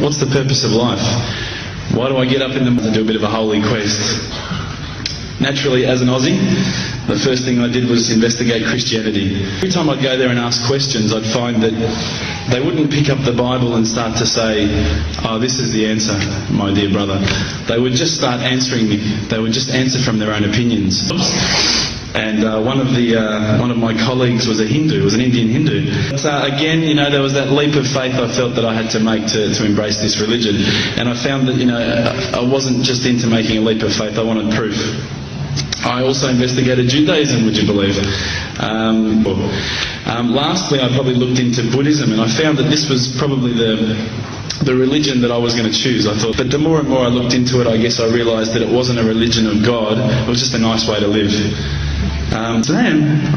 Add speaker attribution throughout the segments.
Speaker 1: What's the purpose of life? Why do I get up in the morning to do a bit of a holy quest? Naturally, as an Aussie, the first thing I did was investigate Christianity. Every time I'd go there and ask questions, I'd find that they wouldn't pick up the Bible and start to say, "Oh, this is the answer, my dear brother." They would just start answering me. They would just answer from their own opinions. And one of my colleagues was a Hindu, was an Indian Hindu. So again, there was that leap of faith I felt that I had to make to embrace this religion. And I found that, I wasn't just into making a leap of faith, I wanted proof. I also investigated Judaism, would you believe? Lastly, I probably looked into Buddhism, and I found that this was probably the religion that I was going to choose, I thought. But the more and more I looked into it, I guess I realised that it wasn't a religion of God, it was just a nice way to live. Damn,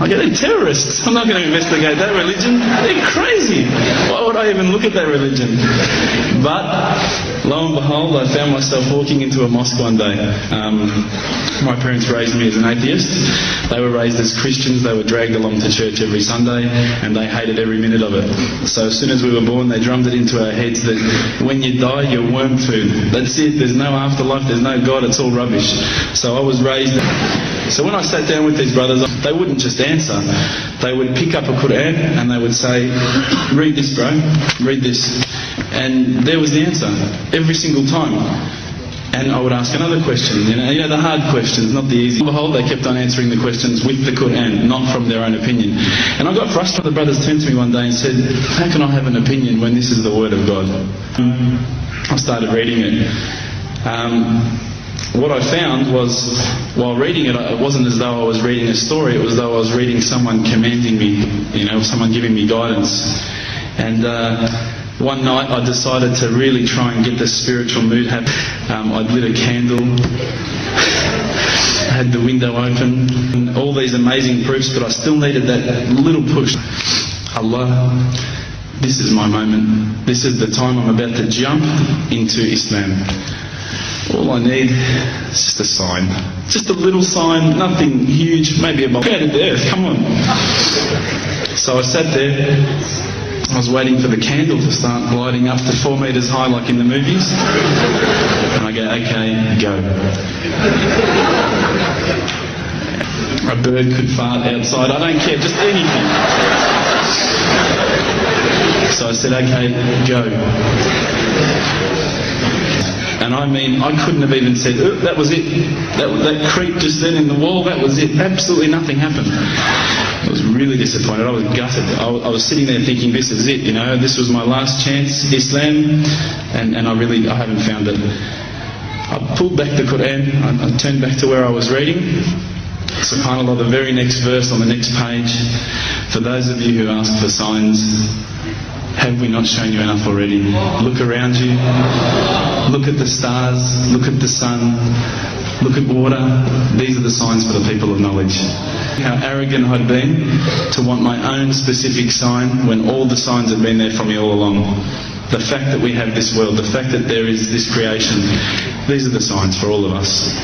Speaker 1: they're terrorists. I'm not going to investigate that religion. They're crazy. Why would I even look at that religion? But lo and behold, I found myself walking into a mosque one day. My parents raised me as an atheist. They were raised as Christians. They were dragged along to church every Sunday, and they hated every minute of it. So as soon as we were born, they drummed it into our heads that when you die, you're worm food. That's it. There's no afterlife. There's no God. It's all rubbish. So I was raised. So when I sat down with these brothers, they wouldn't just answer. They would pick up a Quran and they would say, "Read this, bro. Read this." And there was the answer every single time. And I would ask another question, the hard questions, not the easy. Behold, they kept on answering the questions with the Quran, not from their own opinion. And I got frustrated. The brothers turned to me one day and said, "How can I have an opinion when this is the Word of God?" I started reading it. What I found was, while reading it, it wasn't as though I was reading a story, it was as though I was reading someone commanding me, someone giving me guidance. And one night I decided to really try and get the spiritual mood happening. I'd lit a candle, I had the window open, and all these amazing proofs, but I still needed that little push. Allah, this is my moment. This is the time I'm about to jump into Islam. All I need is just a sign. Just a little sign, nothing huge, maybe a bomb. Out of the earth, come on. So I sat there, I was waiting for the candle to start gliding up to 4 metres high like in the movies. And I go, okay, go. A bird could fart outside, I don't care, just anything. So I said, okay, go. And I couldn't have even said, "Oh, that was it." That creep just then in the wall, that was it. Absolutely nothing happened. I was really disappointed. I was gutted. I was sitting there thinking, this is it, this was my last chance, Islam, and I haven't found it. I pulled back the Quran, I turned back to where I was reading. SubhanAllah, the very next verse on the next page. For those of you who ask for signs, have we not shown you enough already? Look around you. Look at the stars. Look at the sun. Look at water. These are the signs for the people of knowledge. How arrogant I'd been to want my own specific sign when all the signs had been there for me all along. The fact that we have this world, the fact that there is this creation, these are the signs for all of us.